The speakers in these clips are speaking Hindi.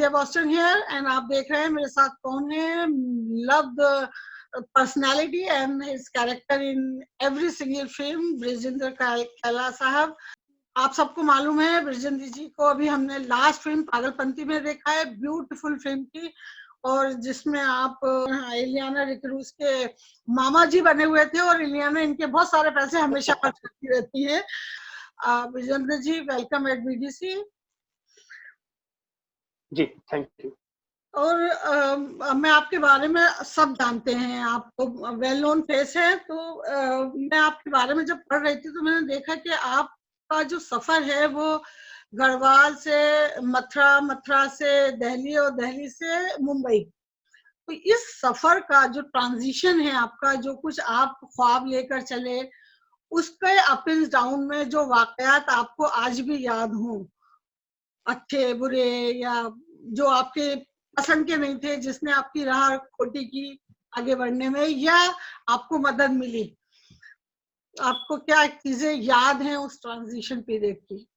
नाजिया बॉस्टन हियर एंड आप देख रहे हैं मेरे साथ कौन है। Love the personality and his character in every single film, Brijendra Kaila Sahab. आप सबको मालूम है ब्रिजेंद्र जी को अभी हमने लास्ट फिल्म पागलपंती में देखा है, ब्यूटीफुल फिल्म थी, और जिसमें आप इलियाना रिकरूस के मामा जी बने हुए थे और इलियाना इनके बहुत सारे पैसे हमेशा खर्च करती रहती है। Brijendra ji, welcome at BDC. जी, थैंक यू। और मैं आपके बारे में सब जानते हैं, आप तो वेल नोन फेस है, तो मैं आपके बारे में जब पढ़ रही थी तो मैंने देखा कि आपका जो सफर है वो गढ़वाल से मथुरा, मथुरा से दिल्ली और दिल्ली से मुंबई, तो इस सफर का जो ट्रांजिशन है आपका, जो कुछ आप ख्वाब लेकर चले, उसके अप एंड डाउन में जो वाकयात आपको आज भी याद हो, अच्छे बुरे, या जो आपके पसंद के नहीं थे, जिसने आपकी राह खोटी की आगे बढ़ने में, या आपको मदद मिली, आपको क्या चीजें याद हैं उस ट्रांजिशन पीरियड की?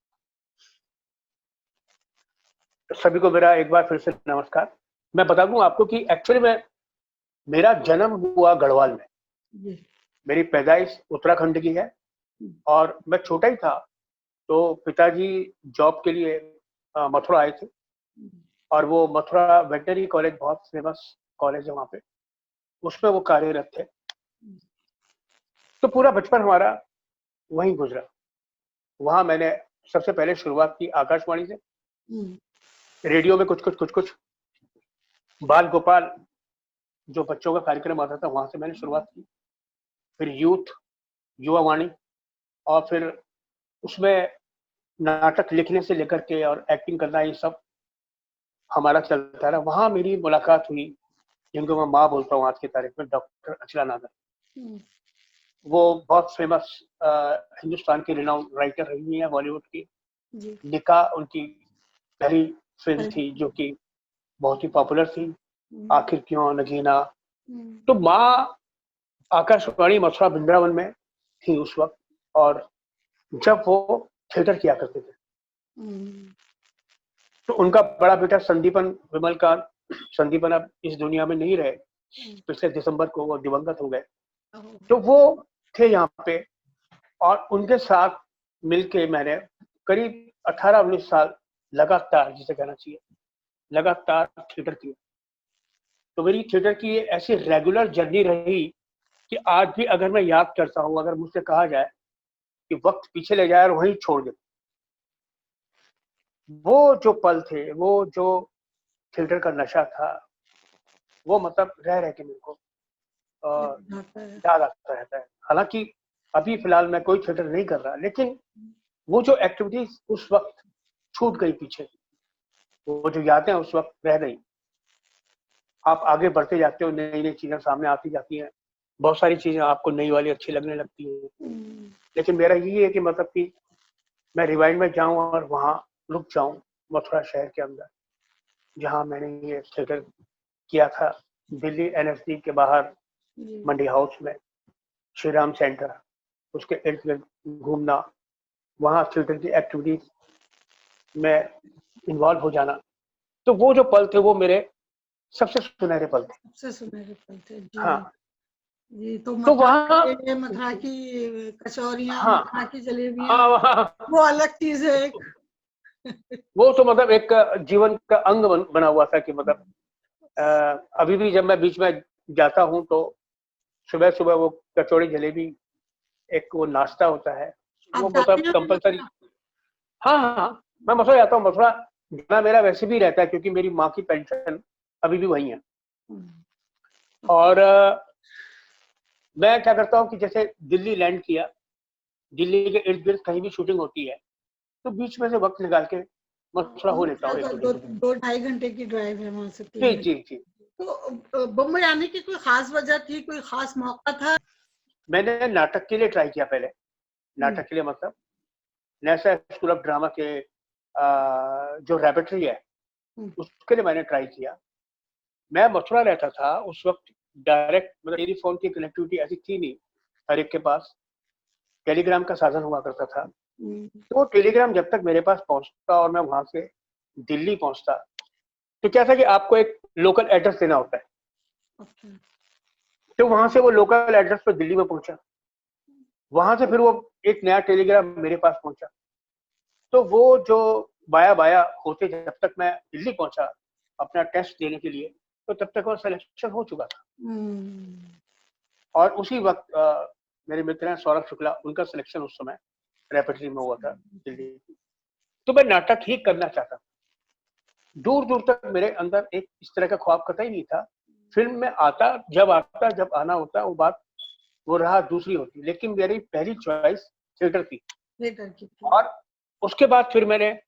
सभी को मेरा एक बार फिर से नमस्कार। मैं बता दूं आपको कि एक्चुअली मेरा जन्म हुआ गढ़वाल में। मेरी पैदाइश उत्तराखंड की है और मैं छोटा ही था तो पिताजी जॉब के लिए मथुरा आए थे, और वो मथुरा वेटनरी कॉलेज बहुत फेमस कॉलेज है वहाँ पे, उसमें वो कार्यरत थे। तो पूरा बचपन हमारा वहीं गुजरा। वहाँ मैंने सबसे पहले शुरुआत की आकाशवाणी से, रेडियो में कुछ बाल गोपाल जो बच्चों का कार्यक्रम आता था वहां से मैंने शुरुआत की, फिर युवा वाणी, और फिर उसमें नाटक लिखने से लेकर के और एक्टिंग करना, ये सब हमारा चलता रहा। वहां मेरी मुलाकात हुई, जिनको मैं माँ बोलता हूँ आज की तारीख में, डॉक्टर अचला नागर। वो बहुत फेमस हिंदुस्तान की रिनाउंड राइटर रही है, बॉलीवुड की। निका उनकी पहली फिल्म थी जो कि बहुत ही पॉपुलर थी, आखिर क्यों नगीना। तो माँ आकाशवाणी मथुरा वृंदावन में थी उस वक्त, और जब वो थिएटर किया करते थे तो उनका बड़ा बेटा संदीपन विमलकांत, संदीपन अब इस दुनिया में नहीं रहे, पिछले दिसंबर को वो दिवंगत हो गए। तो वो थे यहाँ पे, और उनके साथ मिलके मैंने करीब 18-19 साल लगातार, जिसे कहना चाहिए लगातार, थिएटर किया। तो मेरी थिएटर की ऐसी रेगुलर जर्नी रही कि आज भी अगर मैं याद करता हूँ, अगर मुझसे कहा जाए कि वक्त पीछे ले जाए और वहीं छोड़ दे, वो जो पल थे, वो जो थिएटर का नशा था, वो मतलब रह के मेरे को याद आता रहता है। हालांकि अभी फिलहाल मैं कोई थिएटर नहीं कर रहा, लेकिन वो जो एक्टिविटीज उस वक्त छूट गई पीछे, वो जो यादें उस वक्त रह गई। आप आगे बढ़ते जाते हो, नई नई चीजें सामने आती जाती हैं, बहुत सारी चीजें आपको नई वाली अच्छी लगने लगती हैं। लेकिन मेरा यही है कि मतलब कि मैं रिवाइंड में जाऊं और वहां रुक जाऊं, मथुरा शहर के अंदर, जहां मैंने ये थिएटर किया था, दिल्ली एनएफसी के बाहर मंडी हाउस में, श्री राम सेंटर, उसके इर्द गिर्द घूमना, वहाँ थिएटर की एक्टिविटीज में इन्वॉल्व हो जाना। तो वो जो पल थे वो मेरे सबसे सुनहरे पल थे। सबसे सुनहरे पल थे जी। हाँ जी, तो मथुरा की कचौरियाँ, हाँ, मथुरा की जलेबियाँ, हाँ, वो अलग चीज है एक। वो तो मतलब एक जीवन का अंग बना हुआ था कि मतलब अभी भी जब मैं बीच में जाता हूँ तो सुबह सुबह वो कचौड़ी जलेबी, एक वो नाश्ता होता है, वो मतलब कंपलसरी। हाँ हाँ हाँ, मैं मथुरा जाता हूँ। मथुरा जाना मेरा वैसे भी रहता है क्योंकि मेरी माँ की पेंशन अभी भी वही है। और मैं क्या करता हूँ कि जैसे दिल्ली लैंड किया, दिल्ली के इर्द गिर्द कहीं भी शूटिंग होती है तो बीच में से वक्त निकाल के मथुरा हो लेता हूँ। 2-2.5 घंटे की ड्राइव है वहां से। जी जी जी। तो बम्बई आने की कोई खास वजह थी, कोई खास मौका था? मैंने नाटक के लिए ट्राई किया पहले। नाटक के लिए मतलब नेशनल स्कूल ऑफ ड्रामा के जो रेपेटरी है उसके लिए मैंने ट्राई किया। मैं मथुरा रहता था उस वक्त, डायरेक्ट मतलब टेलीफोन की कनेक्टिविटी ऐसी थी नहीं हर एक के पास, टेलीग्राम का साधन हुआ करता था। तो टेलीग्राम जब तक मेरे पास पहुंचता और मैं वहां से दिल्ली पहुंचता, तो क्या था कि आपको एक लोकल एड्रेस देना होता है। ओके। तो वहां से वो लोकल एड्रेस पर दिल्ली में पहुंचा, वहां से फिर वो एक नया टेलीग्राम मेरे पास पहुंचा। तो वो जो बाया बाया होते जब तक मैं दिल्ली पहुंचा अपना टेस्ट देने के लिए, तो तब तक वो सिलेक्शन हो चुका था। और उसी वक्त मेरे मित्र हैं सौरभ शुक्ला, उनका सिलेक्शन उस समय रेपटरी में हुआ था दिल्ली। तो मैं नाटक ही करना चाहता था। दूर दूर तक मेरे अंदर एक इस तरह का ख्वाब कतई नहीं था। फिल्म में आता जब आना होता वो बात वो राह दूसरी होती, लेकिन मेरी पहली चॉइस थिएटर थी। और उसके बाद फिर मैंने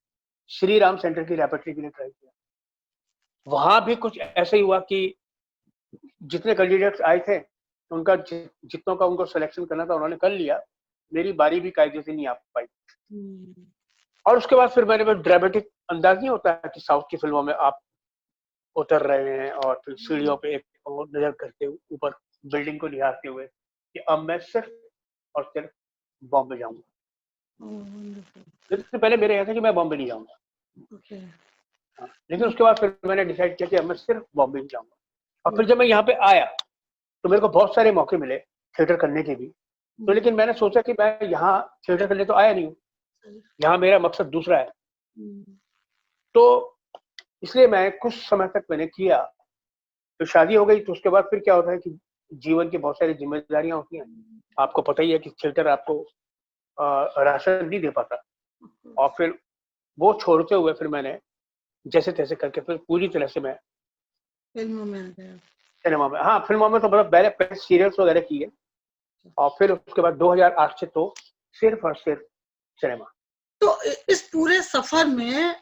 श्री राम सेंटर की रेपटरी के लिए ट्राई किया। वहां भी कुछ ऐसा ही हुआ कि जितने कैंडिडेट्स आए थे उनका जितनों का उनको सिलेक्शन करना था उन्होंने कर लिया, मेरी बारी भी कायदे से नहीं आ पाई। और उसके बाद फिर मैंने वो ड्रामेटिक अंदाज नहीं होता है कि साउथ की फिल्मों में आप उतर रहे हैं और फिर सीढ़ियों पे एक और नजर करते ऊपर बिल्डिंग को निहारते हुए कि अब मैं सिर्फ और सिर्फ बॉम्बे जाऊंगा। इससे पहले मेरे यहाँ था कि मैं बॉम्बे नहीं जाऊंगा। हाँ, लेकिन उसके बाद फिर मैंने डिसाइड किया कि अब मैं सिर्फ बॉम्बे नहीं जाऊंगा। और फिर जब मैं यहाँ पे आया तो मेरे को बहुत सारे मौके मिले थिएटर करने के भी। तो लेकिन मैंने सोचा कि मैं यहाँ थिएटर करने तो आया नहीं हूँ, यहाँ मेरा मकसद दूसरा है। तो इसलिए मैं कुछ समय तक मैंने किया। तो शादी हो गई, तो उसके बाद फिर क्या होता है कि जीवन की बहुत सारी जिम्मेदारियां होती हैं। आपको पता ही है कि थिएटर आपको राशन नहीं दे पाता। और फिर वो छोड़ते हुए फिर मैंने जैसे तैसे करके फिर पूरी तरह से मैं फिल्मों में आ गया। सिनेमा में, हाँ फिल्मों में तो मतलब पहले सीरियल्स वगैरह किए और फिर उसके बाद 2008 से तो सिर्फ और सिर्फ सिनेमा। तो इस पूरे सफर में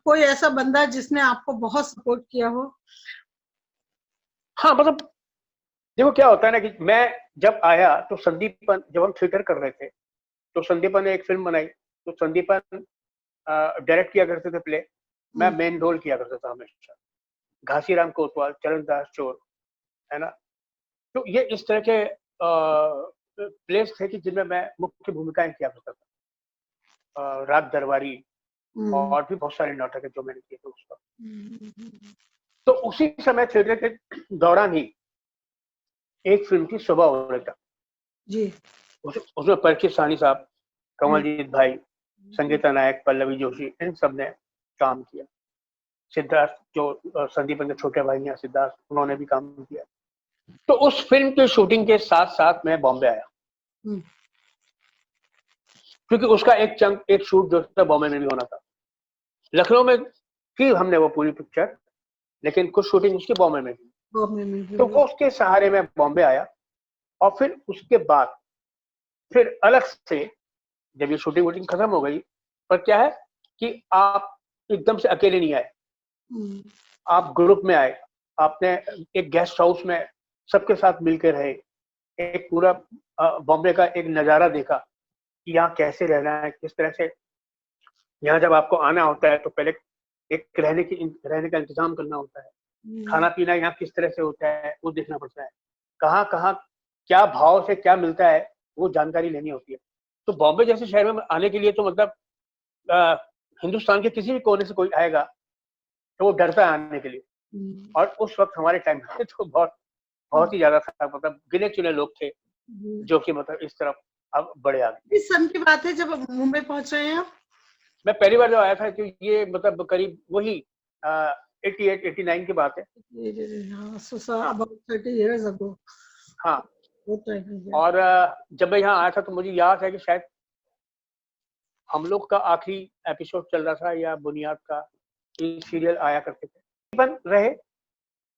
कोई ऐसा बंदा जिसने आपको बहुत सपोर्ट किया हो? हाँ मतलब देखो क्या होता है ना कि मैं जब आया तो संदीपन, जब हम थिएटर कर रहे थे तो संदीपन ने एक फिल्म बनाई। तो संदीपन डायरेक्ट किया करते थे प्ले, मैं मेन रोल किया करता था हमेशा। घासीराम कोतवाल, चरणदास चोर, है ना। तो ये इस तरह के प्लेस थे कि जिनमें मैं मुख्य भूमिकाएं किया करता था। रात दरबारी और भी बहुत सारे नाटक है जो मैंने किए थे उस वक्त। तो उसी समय थिएटर के दौरान ही एक फिल्म थी सुबह होने तक जी। उसमें परीक्षित साहनी साहब, कमलजीत भाई, संगीता नायक, पल्लवी जोशी, इन सब ने काम किया। सिद्धार्थ जो संदीपन के छोटे भाई हैं सिद्धार्थ, उन्होंने भी काम किया। तो उस फिल्म की शूटिंग के साथ साथ मैं बॉम्बे आया, क्योंकि उसका एक शूट जो था बॉम्बे में भी होना था। लखनऊ में की हमने वो पूरी पिक्चर, लेकिन कुछ शूटिंग उसकी बॉम्बे में भी। तो वो उसके सहारे में बॉम्बे आया। और फिर उसके बाद फिर अलग से जब ये शूटिंग वूटिंग खत्म हो गई, पर क्या है कि आप एकदम से अकेले नहीं आए, आप ग्रुप में आए। आपने एक गेस्ट हाउस में सबके साथ मिलकर रहे, एक पूरा बॉम्बे का एक नज़ारा देखा कि यहाँ कैसे रहना है, किस तरह से। यहाँ जब आपको आना होता है तो पहले एक रहने का इंतजाम करना होता है, खाना पीना यहाँ किस तरह से होता है वो देखना पड़ता है, कहाँ कहाँ क्या भाव से क्या मिलता है वो जानकारी लेनी होती है। तो बॉम्बे जैसे शहर में आने के लिए तो मतलब हिंदुस्तान के किसी भी कोने से कोई आएगा तो वो डरता है आने के लिए। और उस वक्त हमारे टाइम में तो बहुत ही ज्यादा था, मतलब गिने चुने लोग थे जो कि मतलब इस तरफ अब बड़े आ गए। इस सन की बात है जब मुंबई पहुंच रहे हैं आप? मैं पहली बार जब आया था कि ये मतलब करीब वही 88 89 की बात है। about 30 years ago। हाँ, और जब मैं यहाँ आया था तो मुझे याद है कि शायद हम लोग का आखिरी एपिसोड चल रहा था या बुनियाद का सीरियल आया करते थे बन रहे।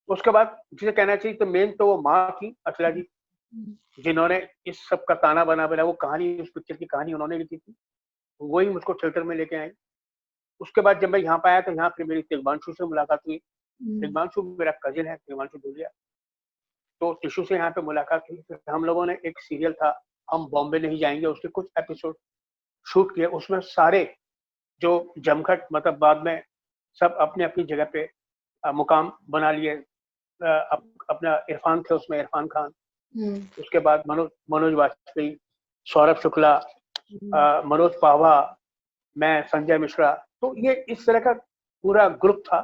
उसके बाद जिसे कहना चाहिए तो मेन तो वो माँ थी अचला जी, जिन्होंने इस सब का ताना बना वो कहानी, उस पिक्चर की कहानी उन्होंने लिखी थी, वही मुझको थिएटर में लेके आई। उसके बाद जब मैं यहाँ पे आया तो यहाँ फिर मेरी तिग्मांशु से मुलाकात हुई। तिग्मांशु मेरा कजिन है, तिग्मांशु धूलिया। तो टिशु से यहाँ पे मुलाकात हुई। फिर हम लोगों ने एक सीरियल था हम बॉम्बे नहीं जाएंगे, उसके कुछ एपिसोड शूट किए। उसमें सारे जो जमघट मतलब बाद में सब अपने अपनी जगह पे मुकाम बना लिए। अपना इरफान थे उसमें, इरफान खान, उसके बाद मनोज वाजपेयी, सौरभ शुक्ला, मनोज पावा, मैं, संजय मिश्रा। तो ये इस तरह का पूरा ग्रुप था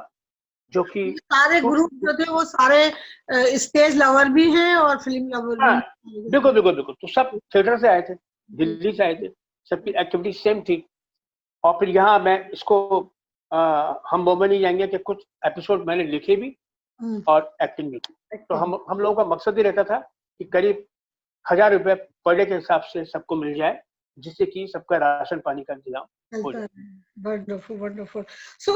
जो कि सारे ग्रुप जो थे वो सारे स्टेज लवर भी हैं और फिल्म लवर भी। बिल्कुल बिल्कुल बिल्कुल। तो सब थिएटर से आए थे, दिल्ली से आए थे, सबकी एक्टिविटी सेम थी। और फिर यहाँ मैं इसको हम वो में नहीं जाएंगे कि कुछ एपिसोड मैंने लिखे भी और एक्टिंग भी की। तो हम लोगों का मकसद ही रहता था कि करीब 1000 रुपए पर डे के हिसाब से सबको मिल जाए, जिससे कि सबका राशन पानी का इंतजाम हो जाए। Wonderful wonderful. सो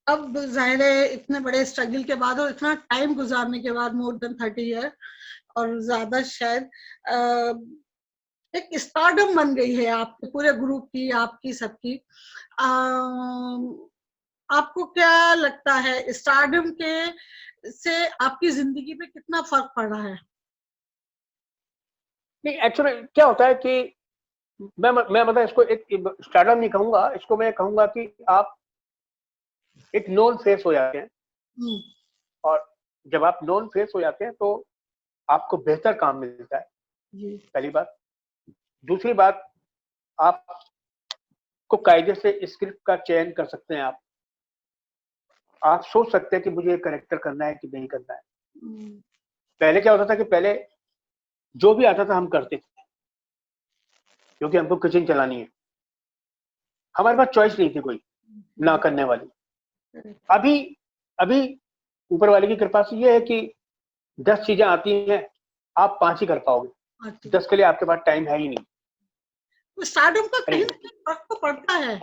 अब जाहिर है इतने बड़े स्ट्रगल के बाद और इतना टाइम गुजारने के बाद, मोर देन 30 ईयर और ज्यादा शायद, एक स्टारडम बन गई है आपके पूरे ग्रुप की, आपकी सबकी। आपको क्या लगता है स्टारडम के से आपकी जिंदगी पे कितना फर्क पड़ा है? नहीं, एक्चुअली क्या होता है कि मैं मतलब इसको एक स्टारडम नहीं कहूंगा, इसको मैं कहूंगा कि आप एक नोन फेस हो जाते हैं। और जब आप नोन फेस हो जाते हैं तो आपको बेहतर काम मिलता है, पहली बात। दूसरी बात, आपको कायदे से स्क्रिप्ट का चयन कर सकते हैं। आप सोच सकते हैं कि मुझे कैरेक्टर करना है कि नहीं करना है। पहले क्या होता था कि पहले जो भी आता था हम करते थे, क्योंकि हमको किचन चलानी है, हमारे पास चॉइस नहीं थी कोई ना करने वाली। अभी ऊपर वाले की कृपा से ये है कि 10 चीजें आती हैं, आप 5 ही कर पाओगे, 10 के लिए आपके पास टाइम है ही नहीं। तो स्टारडम का कहीं ना कहीं फर्क तो पड़ता है।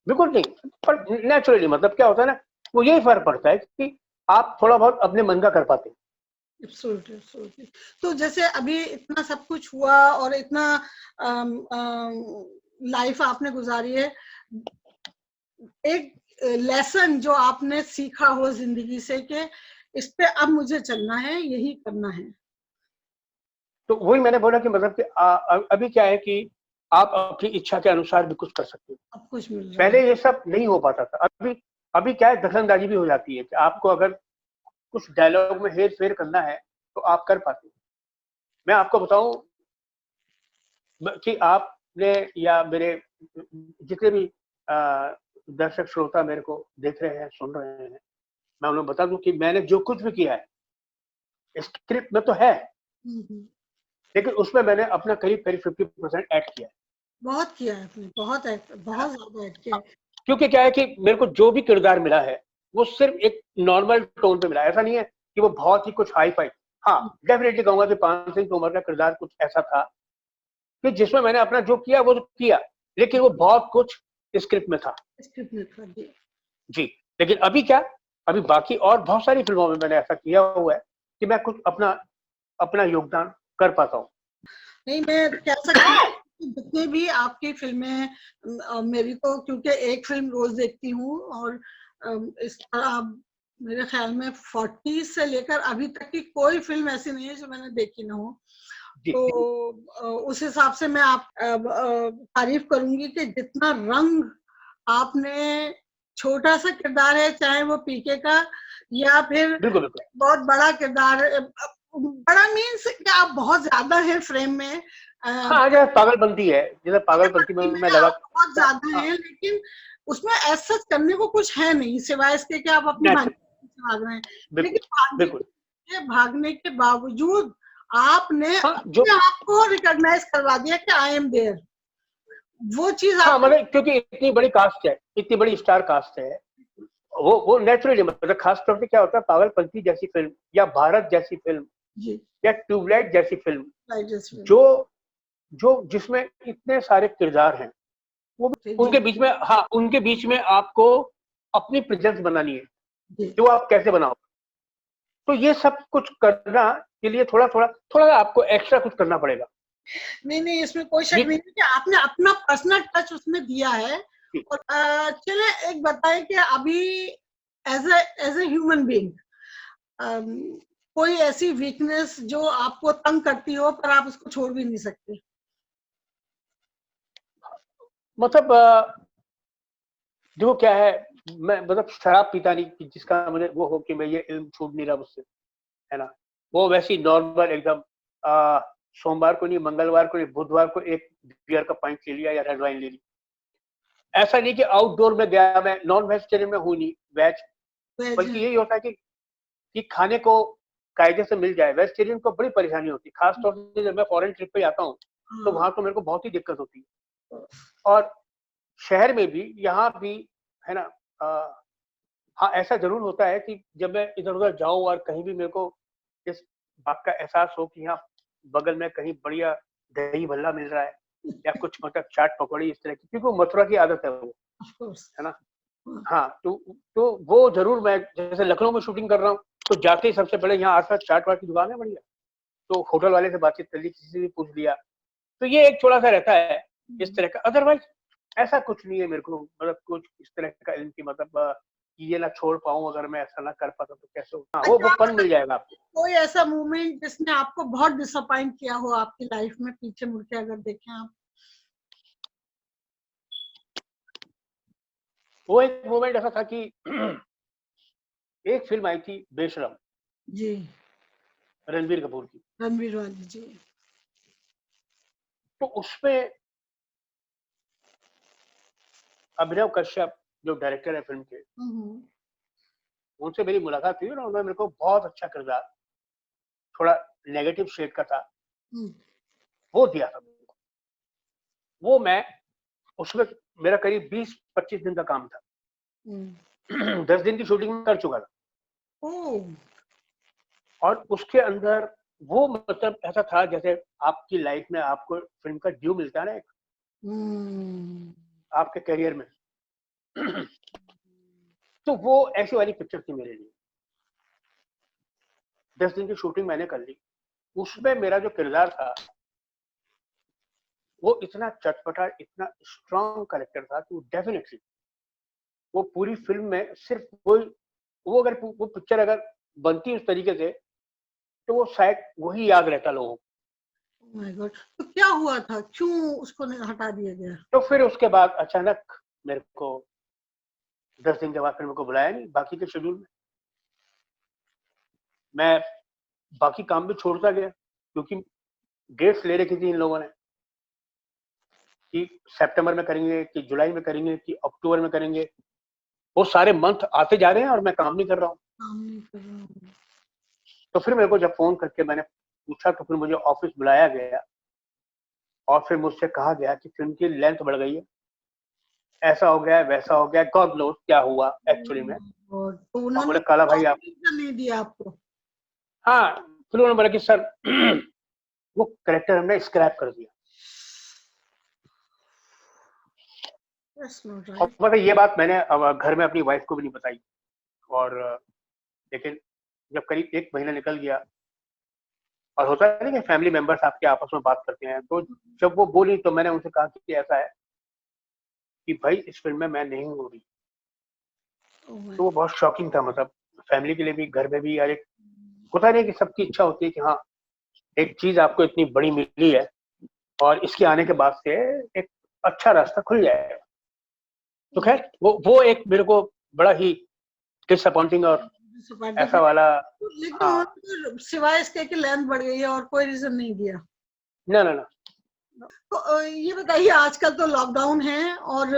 बिल्कुल नहीं, पर नेचुरली मतलब क्या होता है ना, वो यही फर्क पड़ता है कि आप थोड़ा बहुत अपने मन का कर पाते हैं। Absolutely. तो जैसे अभी इतना सब कुछ हुआ और इतना लाइफ आपने गुजारी है, एक लेसन जो आपने सीखा हो जिंदगी से कि इस पे अब मुझे चलना है, यही करना है। तो वही मैंने बोला कि मतलब कि अभी क्या है कि आप अपनी इच्छा के अनुसार भी कुछ कर सकते हो। अब कुछ मिल रहा है। पहले ये सब नहीं हो पाता था। अभी क्या है, दखलंदाजी भी हो जाती है कि आपको अगर कुछ डायलॉग में हेर फेर करना है तो आप कर पाते हो। मैं आपको बताऊं कि आपने या मेरे जितने भी दर्शक श्रोता मेरे को देख रहे हैं, सुन रहे हैं, मैं उन्हें बता दूं कि मैंने जो कुछ भी किया है स्क्रिप्ट में तो है, लेकिन उसमें मैंने अपना करीब 50% ऐड किया है। बहुत किया है आपने, बहुत ज्यादा ऐड किया है। क्योंकि क्या है कि मेरे को जो भी किरदार मिला है वो सिर्फ एक नॉर्मल टोन पे मिला है। ऐसा नहीं है कि वो बहुत ही कुछ हाई फाई। हाँ, डेफिनेटली कहूंगा कि पान सिंह तोमर का किरदार कुछ ऐसा था कि जिसमें मैंने अपना जो किया वो किया, लेकिन वो बहुत कुछ स्क्रिप्ट में था। जी। लेकिन अभी क्या, अभी बाकी और बहुत सारी फिल्मों में मैंने ऐसा किया हुआ है कि मैं कुछ अपना योगदान कर पाता हूँ। नहीं, मैं कह सकती हूँ जितने भी आपकी फिल्में, मेरी तो क्योंकि एक फिल्म रोज देखती हूँ और इस तरह मेरे ख्याल में 40 से लेकर अभी तक की कोई फिल्म ऐसी नहीं है जो मैंने देखी ना हो। तो उस हिसाब से मैं आप तारीफ करूंगी कि जितना रंग आपने, छोटा सा किरदार है चाहे वो पीके का या फिर बहुत बड़ा किरदार, बड़ा मीन्स कि आप बहुत ज्यादा है फ्रेम में। हाँ, जैसे पागलपंती है, जैसे पागलपंती में मैं लगा बहुत ज्यादा है, लेकिन उसमें ऐसा करने को कुछ है नहीं सिवाय इसके कि आप अपनी भाग रहे हैं। लेकिन भागने के बावजूद आपने अपने आप को रिकॉग्नाइज करवा दिया कि आई एम देयर। वो चीज मतलब क्योंकि इतनी बड़ी कास्ट है, इतनी बड़ी स्टार कास्ट है, वो नेचुरली मतलब खास तौर पे क्या होता है, पागलपंती जैसी फिल्म या भारत जैसी फिल्म या ट्यूबलाइट जैसी फिल्म जो जिसमें इतने सारे किरदार हैं, वो उनके बीच में, हाँ, उनके बीच में आपको अपनी प्रेजेंस बनानी है, जो आप कैसे बनाओ। तो ये सब कुछ करना के लिए थोड़ा आपको एक्स्ट्रा कुछ करना पड़ेगा। नहीं, इसमें कोई शक नहीं कि आपने अपना पर्सनल टच उसमें दिया है। और चले एक बताएं कि अभी एज ए ह्यूमन बीइंग कोई ऐसी वीकनेस जो आपको तंग करती हो पर आप उसको छोड़ भी नहीं सकते? मतलब देखो क्या है, मैं मतलब शराब पीता नहीं जिसका मुझे वो हो कि मैं ये इल्म छूट नहीं रहा मुझसे, है ना। वो वैसी नॉर्मल एकदम सोमवार को नहीं, मंगलवार को नहीं, बुधवार को एक बियर का पॉइंट ले लिया या रेड वाइन ले ली, ऐसा नहीं कि आउटडोर में गया, मैं नॉन वेजिटेरियन में हूँ नहीं, वेज, बल्कि यही होता है कि खाने को कायदे से मिल जाए। वेजिटेरियन को बड़ी परेशानी होती है, खासतौर से जब मैं फॉरेन ट्रिप पे जाता हूँ तो वहां तो मेरे को बहुत ही दिक्कत होती है। और शहर में भी, यहाँ भी, है ना। हाँ, ऐसा जरूर होता है कि जब मैं इधर उधर जाऊं और कहीं भी मेरे को इस बात का एहसास हो कि यहाँ बगल में कहीं बढ़िया दही भल्ला मिल रहा है या कुछ मतलब चाट पकौड़ी इस तरह की, क्योंकि वो मथुरा की आदत है वो, है ना। हाँ, तो वो जरूर, मैं जैसे लखनऊ में शूटिंग कर रहा हूँ तो जाते ही सबसे पहले यहाँ आसपास चाट वाट की दुकान है बढ़िया, तो होटल वाले से बातचीत कर ली, किसी से भी पूछ लिया, तो ये एक थोड़ा सा रहता है इस तरह का। अदरवाइज ऐसा कुछ नहीं है मेरे को, मतलब कुछ इस तरह का इनकी मतलब कि ये ना छोड़ पाऊं, अगर मैं ऐसा ना कर पाता तो कैसे हो। हाँ, वो फन मिल जाएगा आपको। कोई ऐसा मोमेंट जिसने आपको बहुत डिसअपॉइंट किया हो आपकी लाइफ में, पीछे मुड़ के अगर देखें आप? वो एक मोमेंट ऐसा था कि एक फिल्म आई थी बेशरम जी, रणबीर कपूर की, रणबीर वाली जी। तो उसमें अभिनव कश्यप जो डायरेक्टर है फिल्म के, उनसे मेरी मुलाकात हुई और उन्होंने मेरे को बहुत अच्छा किरदार, थोड़ा नेगेटिव शेड का था, वो दिया था मेरे को। वो मैं उसमें, मेरा करीब 20-25 दिन का काम था। 10 दिन की शूटिंग में कर चुका था। और उसके अंदर वो मतलब ऐसा था जैसे आपकी लाइफ में आपको फिल्म का ड्यू मिलता है ना एक, आपके करियर में। तो वो ऐसी वाली पिक्चर थी मेरे लिए। 10 दिन की शूटिंग मैंने कर ली, उसमें मेरा जो किरदार था वो इतना चटपटा, इतना स्ट्रॉन्ग कैरेक्टर था कि डेफिनेटली वो पूरी फिल्म में सिर्फ वो अगर वो पिक्चर अगर बनती उस तरीके से तो वो शायद वही याद रहता लोगों को। माय गॉड, तो क्या हुआ था, क्यों उसको हटा दिया गया? तो फिर उसके बाद अचानक मेरे को 10 दिन के बाद फिर मेरे को बुलाया नहीं बाकी के शेड्यूल में। मैं बाकी काम भी छोड़ता गया क्योंकि डेट्स ले रखी थी इन लोगों ने कि सितंबर में करेंगे, कि जुलाई में करेंगे, कि अक्टूबर में करेंगे। वो सारे मंथ आते जा रहे हैं और मैं काम नहीं कर रहा हूँ। तो फिर मेरे को जब फोन करके मैंने पूछा तो फिर मुझे ऑफिस बुलाया गया और फिर मुझसे कहा गया कि फिल्म की लेंथ बढ़ गई है, ऐसा हो गया है, वैसा हो गया है, गॉड नोस क्या हुआ एक्चुअली में। तो उन्होंने बोले काला भाई आप, नहीं दिया आपको? हाँ, फिर उन्होंने बोला कि सर वो कैरेक्टर हमने स्क्रैप कर दिया। और मतलब ये बात मैंने अब घर में अपनी वाइफ को भी नहीं बताई। और लेकिन जब करीब 1 महीना निकल गया और होता है ना कि फैमिली मेंबर्स आपके आपस में बात करते हैं, तो जब वो बोली तो मैंने उनसे कहा कि ऐसा है कि भाई इस फिल्म में मैं नहीं हो रही। तो वो बहुत शॉकिंग था, मतलब फैमिली के लिए भी, घर में भी। यार एक होता नहीं कि सबकी इच्छा होती है कि हाँ एक चीज आपको इतनी बड़ी मिली है और इसके आने के बाद से एक अच्छा रास्ता खुल जाएगा। तो खैर वो एक मेरे को बड़ा ही डिसअपॉइंटिंग और ऐसा वाला। लेकिन हाँ, तो सिवाय इसके कि लेंथ बढ़ गई है और कोई रीजन नहीं दिया? ना ना ना। तो ये बताइए, आजकल तो लॉकडाउन है और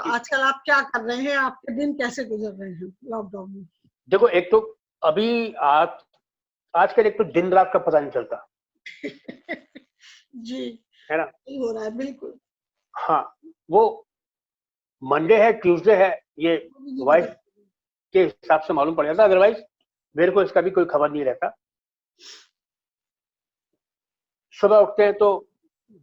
आजकल आप क्या कर रहे हैं, आपके दिन कैसे गुजर रहे हैं लॉकडाउन में? देखो, एक तो अभी आजकल एक तो दिन रात का पता नहीं चलता जी, है ना। यही हो रहा है बिल्कुल। हाँ, वो मंडे है, ट्यूसडे है, ये वाइफ के हिसाब से मालूम पड़ जाता, अदरवाइज मेरे को इसका भी कोई खबर नहीं रहता। सुबह उठते हैं तो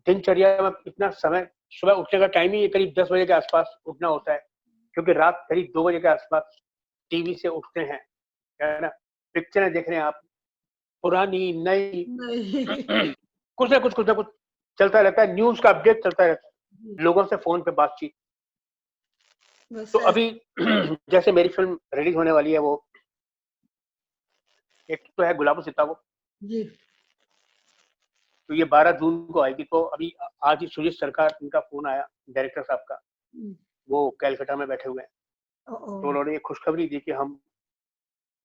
दिनचर्या में इतना समय, सुबह उठने का टाइम ही करीब 10 बजे के आसपास उठना होता है, क्योंकि रात करीब 2 बजे के आसपास टीवी से उठते हैं, है ना। पिक्चरें देख रहे हैं आप, पुरानी नई कुछ ना कुछ चलता रहता है, न्यूज का अपडेट चलता रहता है, लोगों से फोन पे बातचीत। तो अभी जैसे मेरी फिल्म रिलीज होने वाली है, वो एक तो है गुलाबो सिताबो जी। तो ये 12 जून को आएगी। तो अभी आज ही सुजीत सरकार, इनका फोन आया डायरेक्टर साहब का, वो कैलकाटा में बैठे हुए हैं, तो उन्होंने ये खुशखबरी दी कि हम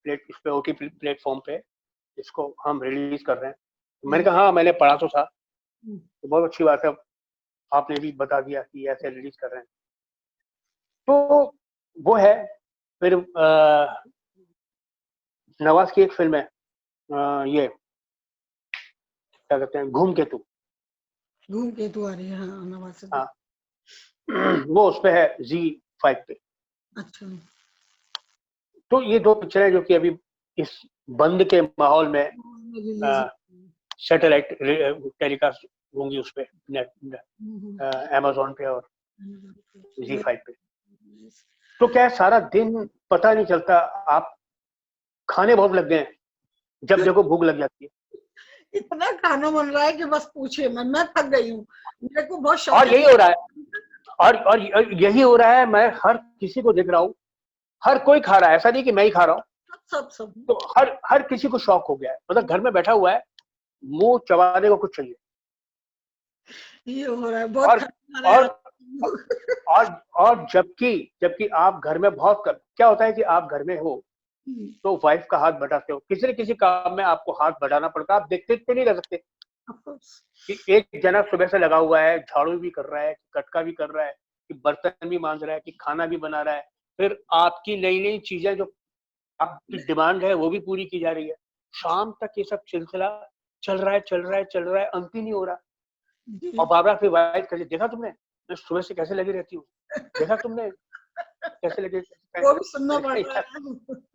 इस पे ओटीटी प्लेटफॉर्म पे इसको हम रिलीज कर रहे हैं। तो मैंने कहा हाँ, मैंने पढ़ा तो था, तो बहुत अच्छी बात है, आपने भी बता दिया कि ऐसे रिलीज कर रहे हैं। तो वो है। फिर नवाज की एक फिल्म है, ये क्या कहते हैं, धूमकेतु। धूमकेतु आ रही है, हाँ, नवाज से। हाँ, वो उस पे है ZEE5 पे। अच्छा। तो ये 2 पिक्चरें जो कि अभी इस बंद के माहौल में रिलीज। सैटेलाइट टेलीकास्ट होंगी उस पे, नेट, अमेजोन पे और ZEE5 पे। तो क्या है, सारा दिन पता नहीं चलता, आप खाने बहुत लग गए हैं, जब देखो भूख लग जाती है। इतना खाना बन रहा है कि बस पूछिए मत, मैं थक गई हूँ। मेरे को बहुत शौक और है। यही हो रहा है, और यही हो रहा है, मैं हर किसी को देख रहा हूँ, हर कोई खा रहा है, ऐसा नहीं कि मैं ही खा रहा हूँ। सब तो हर किसी को शौक हो गया है, मतलब घर में बैठा हुआ है, मुंह चबाने को कुछ चाहिए। ये हो रहा है, बहुत और खाना और है। और जबकि आप घर में बहुत क्या होता है कि आप घर में हो तो वाइफ का हाथ बटाते हो, किसी न किसी काम में आपको हाथ बढ़ाना पड़ता है, आप देखते नहीं रह सकते कि एक जना सुबह से लगा हुआ है, झाड़ू भी कर रहा है, कटका भी कर रहा है, कि बर्तन भी मांज रहा है, कि खाना भी बना रहा है, फिर आपकी नई नई चीजें जो आपकी डिमांड है वो भी पूरी की जा रही है। शाम तक ये सब सिलसिला चल रहा है, अंत ही नहीं हो रहा। और बाबरा फिर वाइफ कहती, देखा तुमने मैं सुबह से कैसे लगी रहती हूँ, देखा तुमने कैसे लगे। वो भी सुनना पड़ रहा है।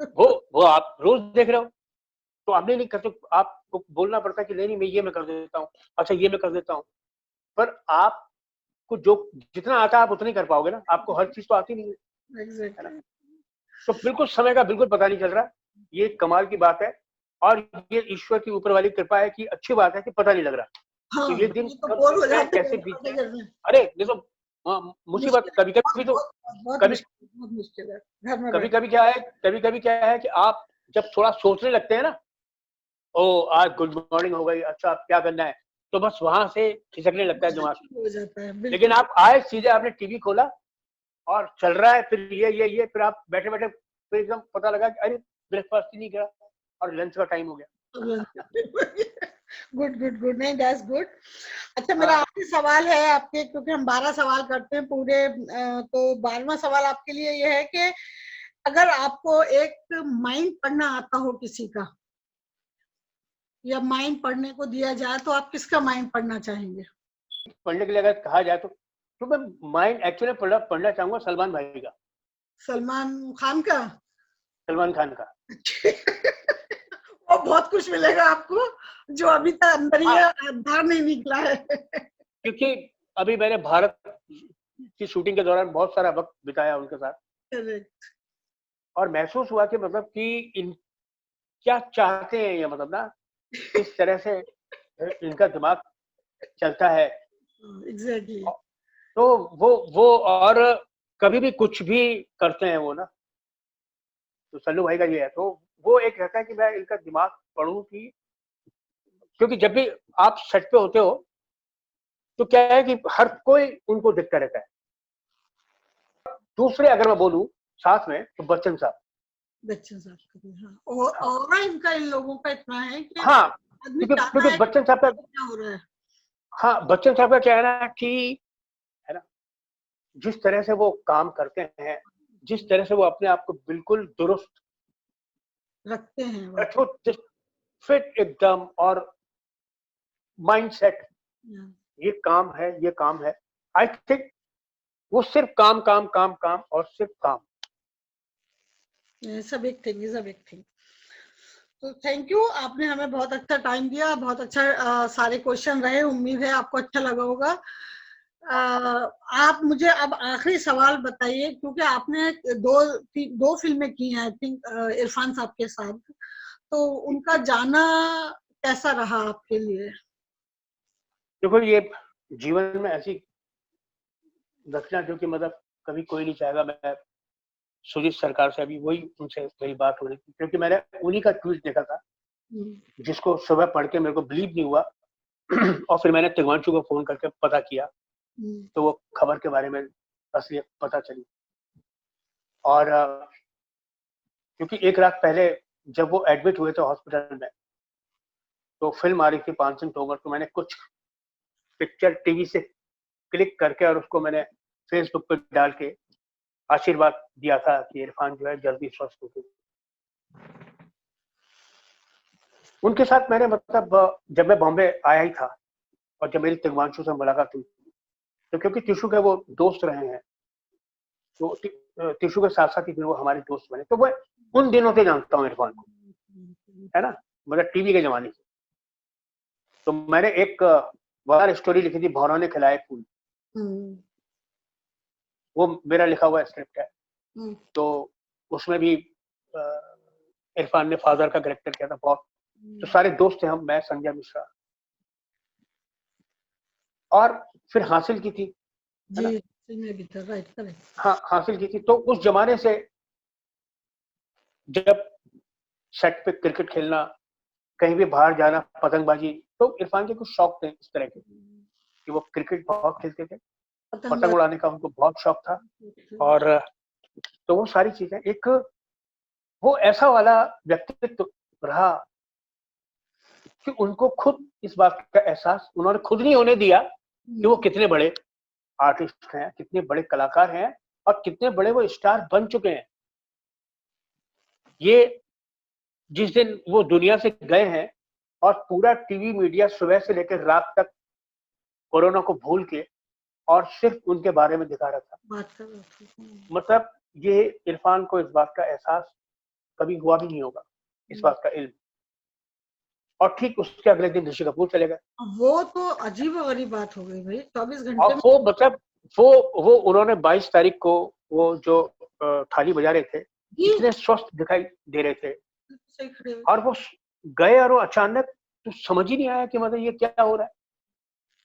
वो आप रोज देख रहे हो, तो आपने नहीं करते, आपको बोलना पड़ता है कि नहीं मैं ये मैं कर देता हूँ, अच्छा ये मैं कर देता हूँ। पर आपको जो जितना आता है आप उतना ही कर पाओगे ना, आपको हर चीज तो आती नहीं है ना। तो बिल्कुल समय का बिल्कुल पता नहीं चल रहा, ये कमाल की बात है। और ये ईश्वर की ऊपर वाली कृपा है कि अच्छी बात है कि पता नहीं लग रहा। हाँ, तो ये दिन तो कब बोर हो बीत जाए, जाते कैसे हैं बीत बातें जाए। करने। अरे देखो, मुसीबत कभी कभी तो, बहुत कभी मुश्किल, बहुत मुश्किल है घर में कभी बैठ। कभी क्या है कि आप जब थोड़ा सोचने लगते हैं ना, ओ आज गुड मॉर्निंग हो गई, अच्छा आप क्या करना है, तो बस वहां से खिसकने लगता है दिमाग। हो जाता है लेकिन बिल्कुल। आप आए सीधे, आपने टीवी खोला और चल रहा है, फिर ये फिर आप बैठे बैठे फिर एकदम पता लगा कि अरे ब्रेकफास्ट ही नहीं करा और लंच का टाइम हो गया। गुड गुड गुड, नहीं दैट्स गुड। अच्छा, मेरा हाँ, आखिरी सवाल है आपके, क्योंकि हम 12 सवाल करते हैं पूरे, तो 12वां सवाल आपके लिए ये है कि अगर आपको एक माइंड पढ़ना आता हो किसी का, या माइंड पढ़ने को दिया जाए, तो आप किसका माइंड पढ़ना चाहेंगे? पढ़ने के लिए अगर कहा जाए तो मैं माइंड एक्चुअली पढ़ना चाहूंगा सलमान भाई का, सलमान खान का? सलमान खान का। वो बहुत कुछ मिलेगा आपको, जो अभी तक अंदर ही हाँ, है, बाहर नहीं निकला है। क्योंकि अभी मैंने भारत की शूटिंग के दौरान बहुत सारा वक्त बिताया उनके साथ, करेक्ट। और महसूस हुआ कि मतलब कि इन क्या चाहते हैं ये, मतलब ना किस तरह से इनका दिमाग चलता है। एग्जैक्टली। तो वो और कभी भी कुछ भी करते हैं वो ना, तो सल्लू भाई का ये है। तो वो एक रहता है कि मैं इनका दिमाग पढ़ूं कि, क्योंकि जब भी आप सेट पे होते हो तो क्या है कि हर कोई उनको दिखता रहता है। दूसरे अगर मैं बोलूं साथ में, तो बच्चन साहब। बच्चन साहब का भी, हाँ, और इनका, इन लोगों का इतना है कि हाँ, आदमी चाहता क्योंकि है बच्चन साहब का, कि क्या हो रहा है। हाँ बच्चन साहब का क्या है ना कि, है ना, जिस तरह से वो काम करते हैं, जिस तरह से वो अपने आप को बिल्कुल दुरुस्त रखते हैं वो। फिट एकदम, और माइंडसेट, ये काम है। आई थिंक वो सिर्फ काम काम काम काम और सिर्फ काम। सब एक थिंग, सब एक थिंग। तो थैंक यू, आपने हमें बहुत अच्छा टाइम दिया, बहुत अच्छा, सारे क्वेश्चन रहे, उम्मीद है आपको अच्छा लगा होगा। आप मुझे अब आखिरी सवाल बताइए, क्योंकि आपने दो फिल्में की हैं आई थिंक इरफान साहब के साथ, तो उनका जाना कैसा रहा आपके लिए? देखो, ये जीवन में ऐसी घटना जो कि मतलब कभी कोई नहीं चाहेगा। मैं सुजीत सरकार से अभी वही उनसे वही बात हो रही थी, क्योंकि मैंने उन्हीं का ट्वीट देखा था, जिसको सुबह पढ़ के मेरे को बिलीव नहीं हुआ। और फिर मैंने तिग्मांशु को फोन करके पता किया, तो वो खबर के बारे में असलियत पता चली। और क्योंकि एक रात पहले जब वो एडमिट हुए थे हॉस्पिटल में, तो फिल्म आ रही थी 5 दिन तोमर, तो मैंने कुछ पिक्चर टीवी से क्लिक करके और उसको मैंने फेसबुक पर डाल के आशीर्वाद दिया था कि इरफान जो है जल्दी स्वस्थ हो गई। उनके साथ मैंने मतलब जब मैं बॉम्बे आया ही था और जब मेरी तिग्मांशु से मुलाकात हुई, तो क्योंकि टिशू के वो दोस्त रहे हैं, तो टिशू के साथ साथ ही फिर वो हमारे दोस्त बने, तो मैं उन दिनों से जानता हूँ इरफान को, है ना, मतलब टीवी के जमाने से। तो मैंने एक वार स्टोरी लिखी थी, भौरों ने खिलाए फूल, वो मेरा लिखा हुआ स्क्रिप्ट है। तो उसमें भी इरफान ने फादर का कैरेक्टर किया था। बहुत तो सारे दोस्त थे हम, मैं, संजय मिश्रा, और फिर हासिल की थी जी, राइट, करेक्ट। हाँ, हासिल की थी। तो उस जमाने से जब सेट पे क्रिकेट खेलना, कहीं भी बाहर जाना, पतंगबाजी, तो इरफान के कुछ शौक थे इस तरह के कि वो क्रिकेट बहुत खेलते थे, पतंग उड़ाने का उनको बहुत शौक था। और तो वो सारी चीजें, एक वो ऐसा वाला व्यक्तित्व रहा कि उनको खुद इस बात का एहसास उन्होंने खुद नहीं होने दिया कि वो कितने बड़े आर्टिस्ट हैं, कितने बड़े कलाकार हैं और कितने बड़े वो स्टार बन चुके हैं। ये जिस दिन वो दुनिया से गए हैं और पूरा टीवी मीडिया सुबह से लेकर रात तक कोरोना को भूल के और सिर्फ उनके बारे में दिखा रहा था, मतलब ये इरफान को इस बात का एहसास कभी हुआ भी नहीं होगा, इस बात का इल्म। और ठीक उसके अगले दिन ऋषि कपूर चले गए। वो तो अजीब और गरीब बात हो गई भाई, 24 घंटे और वो मतलब वो उन्होंने 22 तारीख को वो जो थाली बजा रहे थे, इतने स्वस्थ दिखाई दे रहे थे, और वो गए और वो अचानक तो समझ ही नहीं आया कि मतलब ये क्या हो रहा है।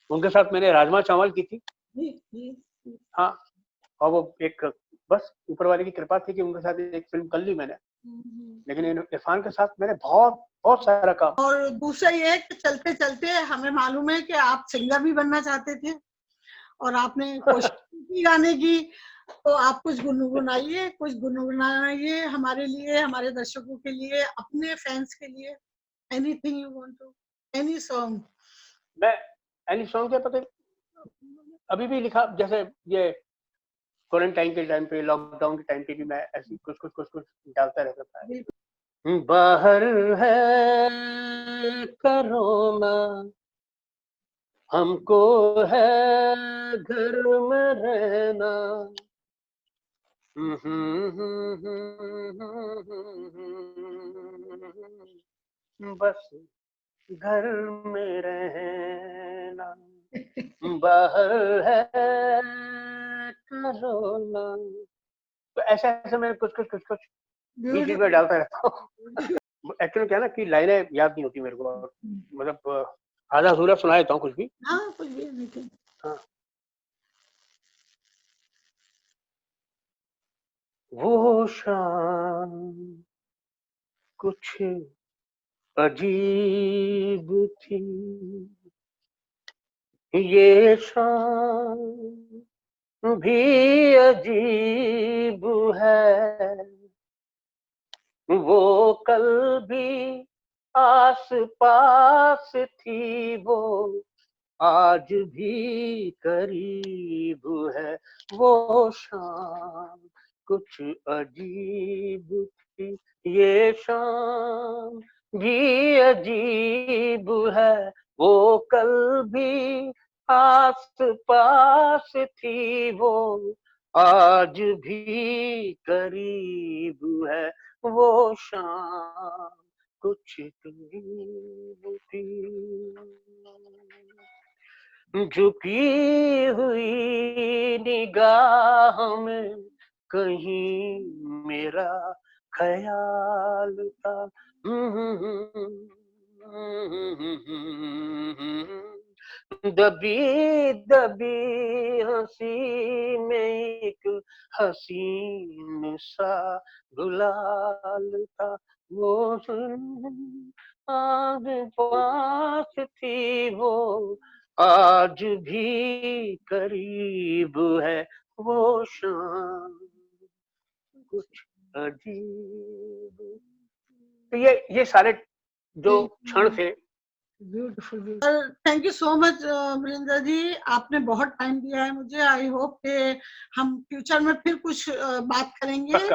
उनके साथ मैंने राजमा चावल की थी, हाँ, और वो एक बस ऊपर वाले की कृपा थी कि उनके साथ एक फिल्म कर ली मैंने, लेकिन इरफान के साथ मैंने बहुत बहुत सारा काम। और दूसरा ये कि चलते चलते हमें मालूम है कि आप सिंगर भी बनना चाहते थे और आपने कोशिश की गाने की, तो आप कुछ गुनगुनाइए हमारे लिए, हमारे दर्शकों के लिए, अपने फैंस के लिए। Anything you want to, any song. मैं एनी सॉन्ग क्या पता अभी भी लिखा, जैसे ये क्वारंटाइन के टाइम पे, लॉकडाउन के टाइम पे भी मैं ऐसी कुछ डालता रहता था। बाहर है कोरोना, हमको है घर में रहना, बस घर में रहना, बाहर है कोरोना। तो ऐसे ऐसे मैं कुछ बीच में डालता रहता हूँ। एक्चुअली क्या है ना कि लाइनें याद नहीं होती मेरे को, मतलब आधा अधूरा सुना देता हूँ कुछ भी। हाँ, कुछ भी नहीं। हाँ, वो शाम कुछ अजीब थी, ये शाम भी अजीब है, वो कल भी आस पास थी, वो आज भी करीब है, वो शाम कुछ अजीब थी, ये शाम भी अजीब है, वो कल भी आस पास थी, वो आज भी करीब है, वो शाम कुछ करीब थी। झुकी हुई निगाह में कहीं मेरा ख्याल था, दबी दबी हंसी में एक हसीन सा गुलाल था, वो आज पास थी, वो आज भी करीब है, वो शाम कुछ अजीब। तो ये सारे जो क्षण थे beautiful. Thank you so much Vrinda ji, आपने बहुत टाइम दिया है मुझे। आई होप कि हम फ्यूचर में फिर कुछ बात करेंगे।